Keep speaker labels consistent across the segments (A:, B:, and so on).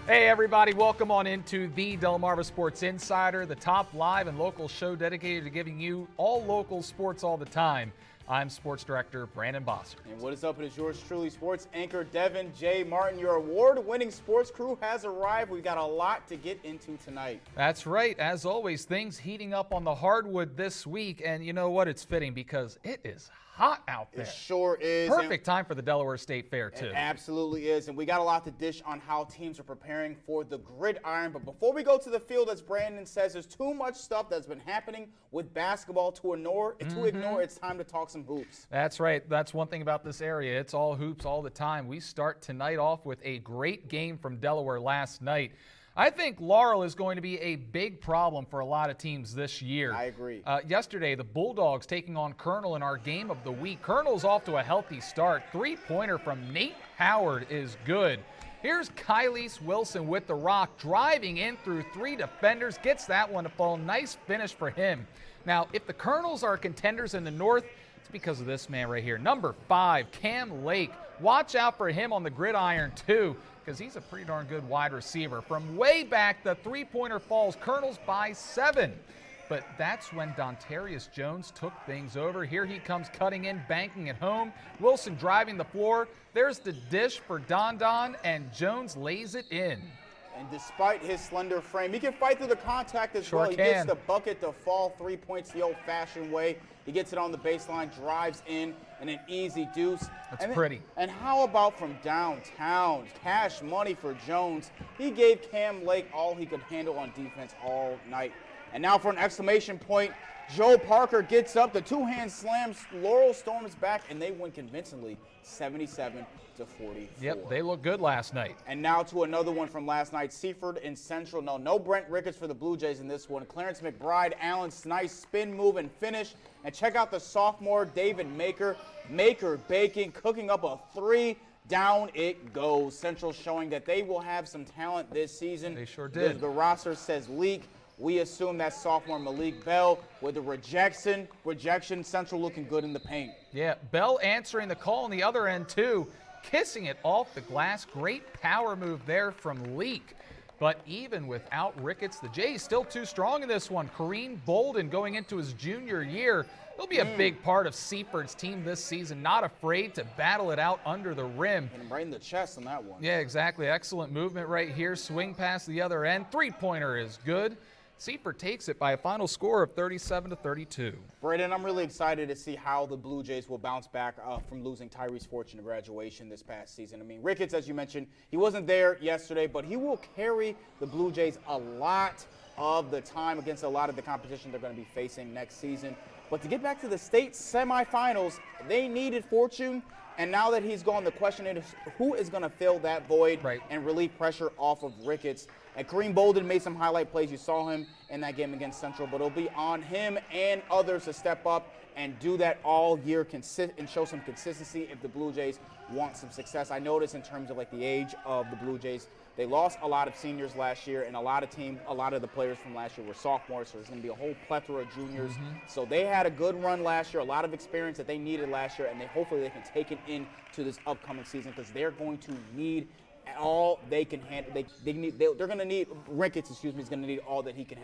A: Hey everybody, welcome on into the Delmarva Sports Insider, the top live and local show dedicated to giving you all local sports all the time. I'm Sports Director Brandon Bosser.
B: And what is up? It is yours truly, sports anchor Devin J. Martin. Your award-winning sports crew has arrived. We've got a lot to get into tonight.
A: That's right. As always, things heating up on the hardwood this week. And you know what? It's fitting because it is hot out there.
B: It sure is.
A: Perfect time for the Delaware State Fair, too.
B: It absolutely is. And we got a lot to dish on how teams are preparing for the gridiron. But before we go to the field, as Brandon says, there's too much stuff that's been happening with basketball to ignore. It's time to talk some hoops.
A: That's right. That's one thing about this area. It's all hoops all the time. We start tonight off with a great game from Delaware last night. I think Laurel is going to be a big problem for a lot of teams this year.
B: I agree.
A: Yesterday, the Bulldogs taking on Colonel in our game of the week. Colonel's off to a healthy start. Three-pointer from Nate Howard is good. Here's Kylie's Wilson with the rock, driving in through three defenders, gets that one to fall. Nice finish for him. Now, if the Colonels are contenders in the North, it's because of this man right here. Number 5, Cam Lake. Watch out for him on the gridiron, too, because he's a pretty darn good wide receiver. From way back, the three-pointer falls. Colonels by 7. But that's when Dontarius Jones took things over. Here he comes cutting in, banking it home. Wilson driving the floor. There's the dish for Don, and Jones lays it in.
B: And despite his slender frame, he can fight through the contact as well. He gets the bucket to fall 3 points the old-fashioned way. He gets it on the baseline, drives in, and an easy deuce.
A: That's pretty.
B: And how about from downtown? Cash money for Jones. He gave Cam Lake all he could handle on defense all night. And now for an exclamation point, Joe Parker gets up, the two-hand slams, Laurel storms back, and they win convincingly, 77-44.
A: Yep, they look good last night.
B: And now to another one from last night, Seaford and Central. No Brent Ricketts for the Blue Jays in this one. Clarence McBride, Allen's nice spin move and finish. And check out the sophomore, David Maker. Maker baking, cooking up a 3. Down it goes. Central showing that they will have some talent this season.
A: They sure did.
B: The roster says leak. We assume that sophomore Malik Bell with the rejection. Central looking good in the paint.
A: Yeah, Bell answering the call on the other end, too. Kissing it off the glass. Great power move there from Leak. But even without Ricketts, the Jays still too strong in this one. Kareem Bolden going into his junior year. He'll be a big part of Seaford's team this season, not afraid to battle it out under the rim.
B: Hit him right in the chest on that one.
A: Yeah, exactly. Excellent movement right here. Swing past the other end. Three-pointer is good. Seaford takes it by a final score of 37-32.
B: Braden, I'm really excited to see how the Blue Jays will bounce back from losing Tyrese Fortune to graduation this past season. I mean, Ricketts, as you mentioned, he wasn't there yesterday, but he will carry the Blue Jays a lot of the time against a lot of the competition they're going to be facing next season. But to get back to the state semifinals, they needed Fortune. And now that he's gone, the question is who is going to fill that void and relieve pressure off of Ricketts. And Kareem Bolden made some highlight plays. You saw him in that game against Central. But it'll be on him and others to step up and do that all year and show some consistency if the Blue Jays want some success. I noticed in terms of like the age of the Blue Jays, they lost a lot of seniors last year, and a lot of the players from last year were sophomores, so there's going to be a whole plethora of juniors. So they had a good run last year, a lot of experience that they needed last year, and hopefully they can take it into this upcoming season because they're going to need all they can handle. They're going to need Ricketts. Is going to need all that he can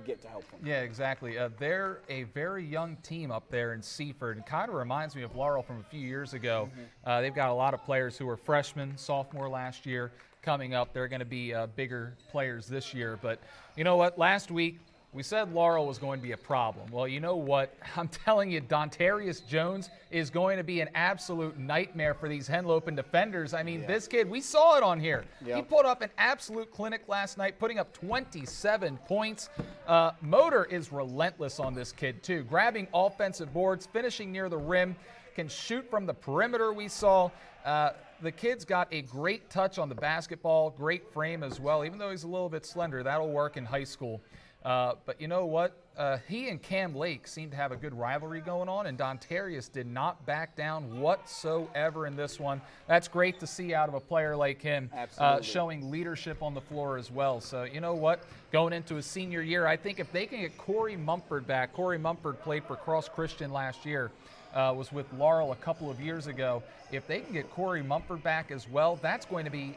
B: get to help them.
A: Yeah, exactly. They're a very young team up there in Seaford. It kind of reminds me of Laurel from a few years ago. They've got a lot of players who were freshmen, sophomore last year. Coming up, they're going to be bigger players this year. But you know what? Last week, we said Laurel was going to be a problem. Well, you know what? I'm telling you, Dontarius Jones is going to be an absolute nightmare for these Henlopen defenders. I mean, this kid, we saw it on here. He put up an absolute clinic last night, putting up 27 points. Motor is relentless on this kid, too. Grabbing offensive boards, finishing near the rim, can shoot from the perimeter we saw. The kid's got a great touch on the basketball, great frame as well. Even though he's a little bit slender, that'll work in high school. But you know what? He and Cam Lake seem to have a good rivalry going on, and Dontarius did not back down whatsoever in this one. That's great to see out of a player like him, showing leadership on the floor as well. So you know what? Going into his senior year, I think if they can get Corey Mumford back, Corey Mumford played for Cross Christian last year. was with Laurel a couple of years ago. If they can get Corey Mumford back as well, that's going to be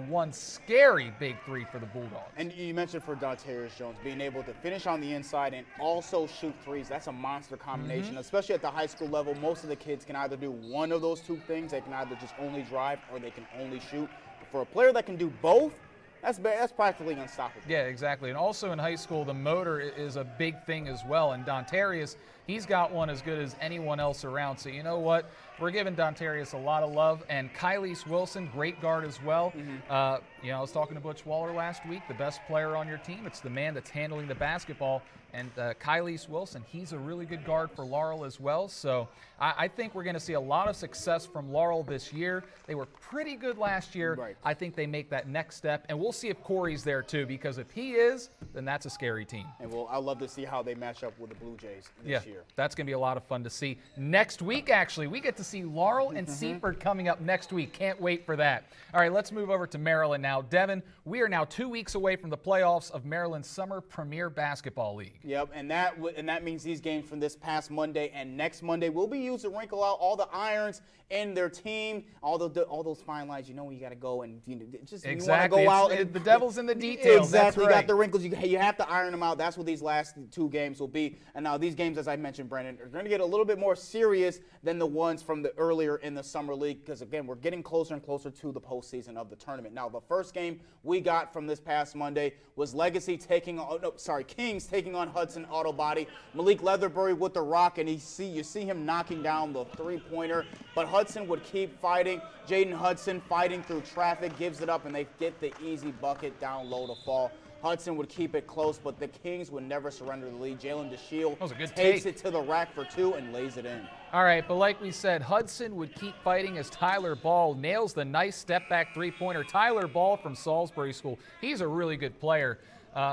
A: one scary big three for the Bulldogs.
B: And you mentioned for Dontarius Jones being able to finish on the inside and also shoot threes. That's a monster combination, especially at the high school level. Most of the kids can either do one of those two things. They can either just only drive or they can only shoot. But for a player that can do both, that's practically unstoppable.
A: Yeah, exactly. And also in high school, the motor is a big thing as well. And Dontarius, he's got one as good as anyone else around. So you know what? We're giving Dontarius a lot of love. And Kylese Wilson, great guard as well. I was talking to Butch Waller last week, the best player on your team. It's the man that's handling the basketball. And Kylese Wilson, he's a really good guard for Laurel as well. So I think we're going to see a lot of success from Laurel this year. They were pretty good last year.
B: Right.
A: I think they make that next step. And we'll see if Corey's there too, because if he is, then that's a scary team.
B: And I'd love to see how they match up with the Blue Jays this year.
A: That's going to be a lot of fun to see. Next week, actually, we get to see Laurel and Seaford coming up next week. Can't wait for that. All right, let's move over to Maryland now. Devin, we are now 2 weeks away from the playoffs of Maryland's Summer Premier Basketball League.
B: Yep, and that means these games from this past Monday and next Monday will be used to wrinkle out all the irons in their team, all those fine lines. You know, you got to go and just
A: Exactly.
B: You want to go out and
A: the devil's in the details.
B: Exactly.
A: That's right.
B: You got the wrinkles. You have to iron them out. That's what these last two games will be. And now these games, as I mentioned, Brandon, are going to get a little bit more serious than the ones from the earlier in the summer league because again, we're getting closer and closer to the postseason of the tournament. Now, the first game we got from this past Monday was Kings taking on Hudson Auto Body. Malik Leatherbury with the rock, and you see him knocking down the three-pointer, but Hudson would keep fighting. Jaden Hudson fighting through traffic, gives it up, and they get the easy bucket down low to fall. Hudson would keep it close, but the Kings would never surrender the lead. Jalen DeShield takes it to the rack for two and lays it in.
A: All right, but like we said, Hudson would keep fighting as Tyler Ball nails the nice step-back three-pointer. Tyler Ball from Salisbury School, he's a really good player.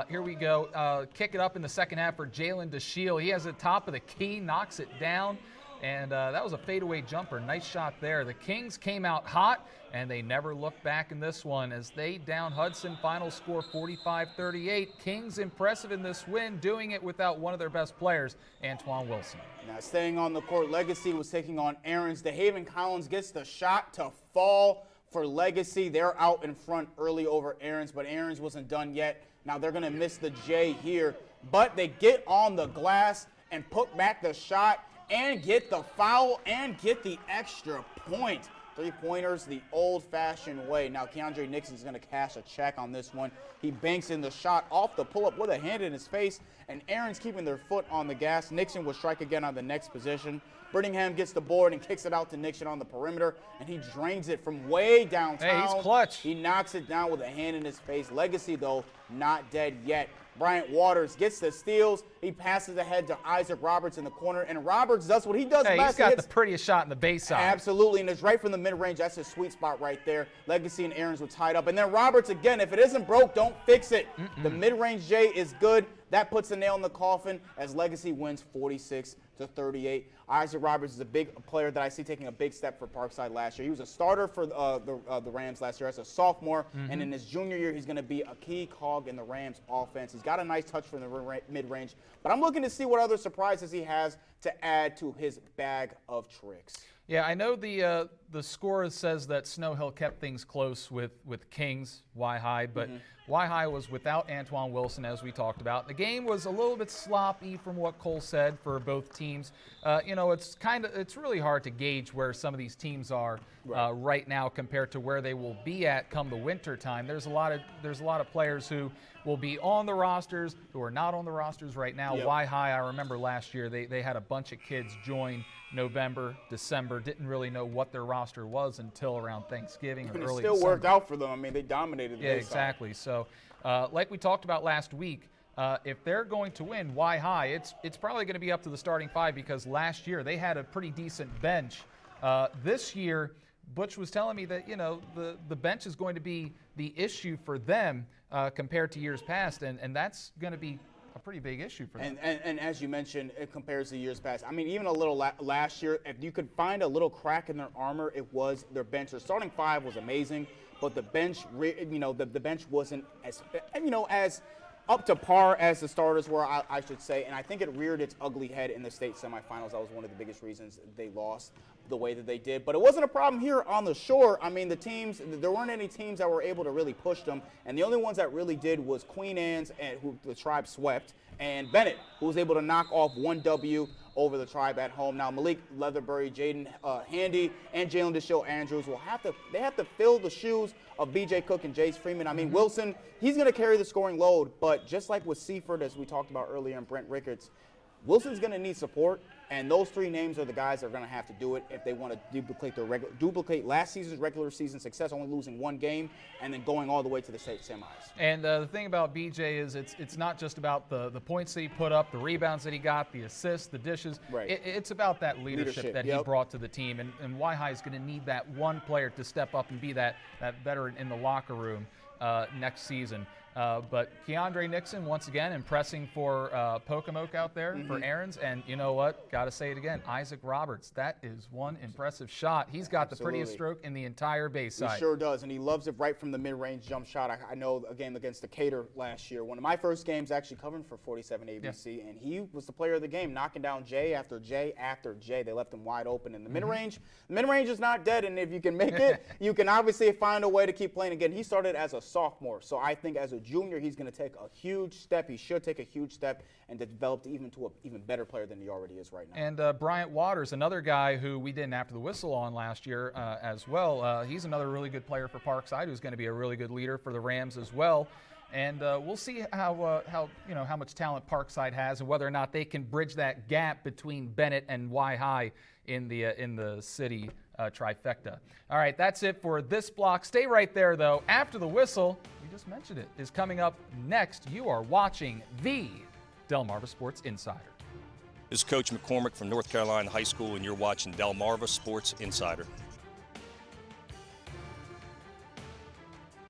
A: Here we go. Kick it up in the second half for Jalen DeShield. He has the top of the key, knocks it down, and that was a fadeaway jumper. Nice shot there. The Kings came out hot, and they never looked back in this one as they down Hudson. Final score 45-38. Kings impressive in this win, doing it without one of their best players, Antoine Wilson.
B: Now staying on the court, Legacy was taking on Aarons. DeHaven Collins gets the shot to fall for Legacy. They're out in front early over Aarons, but Aarons wasn't done yet. Now they're going to miss the J here, but they get on the glass and put back the shot and get the foul and get the extra point. Three-pointers the old-fashioned way. Now Keandre Nixon's going to cash a check on this one. He banks in the shot off the pull-up with a hand in his face, and Aaron's keeping their foot on the gas. Nixon will strike again on the next possession. Brittingham gets the board and kicks it out to Nixon on the perimeter, and he drains it from way downtown.
A: Hey, he's clutch.
B: He knocks it down with a hand in his face. Legacy, though, not dead yet. Bryant Waters gets the steals. He passes ahead to Isaac Roberts in the corner, and Roberts does what he does best.
A: He's got the prettiest shot in the base side.
B: Absolutely, and it's right from the mid-range. That's his sweet spot right there. Legacy and Aarons were tied up. And then Roberts, again, if it isn't broke, don't fix it. The mid-range J is good. That puts a nail in the coffin as Legacy wins 46-38. Isaac Roberts is a big player that I see taking a big step for Parkside last year. He was a starter for the Rams last year as a sophomore, and in his junior year, he's going to be a key cog in the Rams offense. He's got a nice touch from the mid-range, but I'm looking to see what other surprises he has to add to his bag of tricks.
A: Yeah, I know the score says that Snow Hill kept things close with Kings, Y-High, but Y-High was without Antoine Wilson, as we talked about. The game was a little bit sloppy from what Cole said for both teams. It's really hard to gauge where some of these teams are right now compared to where they will be at come the winter time. There's a lot of players who will be on the rosters who are not on the rosters right now.
B: Yep.
A: Y-High, I remember last year they had a bunch of kids join November, December, didn't really know what their roster was until around Thanksgiving or early
B: It still worked
A: December.
B: out for them. I mean, they dominated the base side.
A: Exactly. So, like we talked about last week, if they're going to win Y-High, it's probably going to be up to the starting five because last year they had a pretty decent bench. This year, Butch was telling me that, the bench is going to be the issue for them compared to years past, and that's going to be a pretty big issue for them.
B: And as you mentioned, it compares to years past. I mean, even a little last year, if you could find a little crack in their armor, it was their bench. Their starting five was amazing, but the bench, the bench wasn't as up to par as the starters were, I should say, and I think it reared its ugly head in the state semifinals. That was one of the biggest reasons they lost the way that they did. But it wasn't a problem here on the shore. I mean, the teams, there weren't any teams that were able to really push them, and the only ones that really did was Queen Anne's, and who the Tribe swept, and Bennett, who was able to knock off one W over the Tribe at home. Now, Malik Leatherbury, Jaden Handy, and Jalen DeShill Andrews they have to fill the shoes of B.J. Cook and Jace Freeman. I mean, Wilson, he's going to carry the scoring load, but just like with Seaford, as we talked about earlier, and Brent Ricketts, Wilson's going to need support, and those three names are the guys that are going to have to do it if they want to duplicate last season's regular season success, only losing one game, and then going all the way to the state semis.
A: And the thing about BJ is it's not just about the points that he put up, the rebounds that he got, the assists, the dishes.
B: Right.
A: It's about that leadership that he brought to the team, and Y-High is going to need that one player to step up and be that veteran in the locker room next season. But Keandre Nixon, once again, impressing for Pocomoke out there for Aaron's. And you know what? Got to say it again. Isaac Roberts, that is one impressive shot. He's got the prettiest stroke in the entire Bayside.
B: He sure does, and he loves it right from the mid-range jump shot. I know a game against Decatur last year, one of my first games actually covering for 47 ABC, and he was the player of the game, knocking down J after J after J. They left him wide open in the mid-range. The mid-range is not dead, and if you can make it, you can obviously find a way to keep playing again. He started as a sophomore, so I think as a junior, he's going to take a huge step. He should take a huge step and develop even to an even better player than he already is right now.
A: And Bryant Waters, another guy who we didn't after the whistle on last year as well. He's another really good player for Parkside, who's going to be a really good leader for the Rams as well. And we'll see how much talent Parkside has and whether or not they can bridge that gap between Bennett and Y-High in the city trifecta. All right, that's it for this block. Stay right there, though. After the whistle, we just mentioned it, is coming up next. You are watching the Delmarva Sports Insider.
C: This is Coach McCormick from North Carolina High School, and you're watching Delmarva Sports Insider.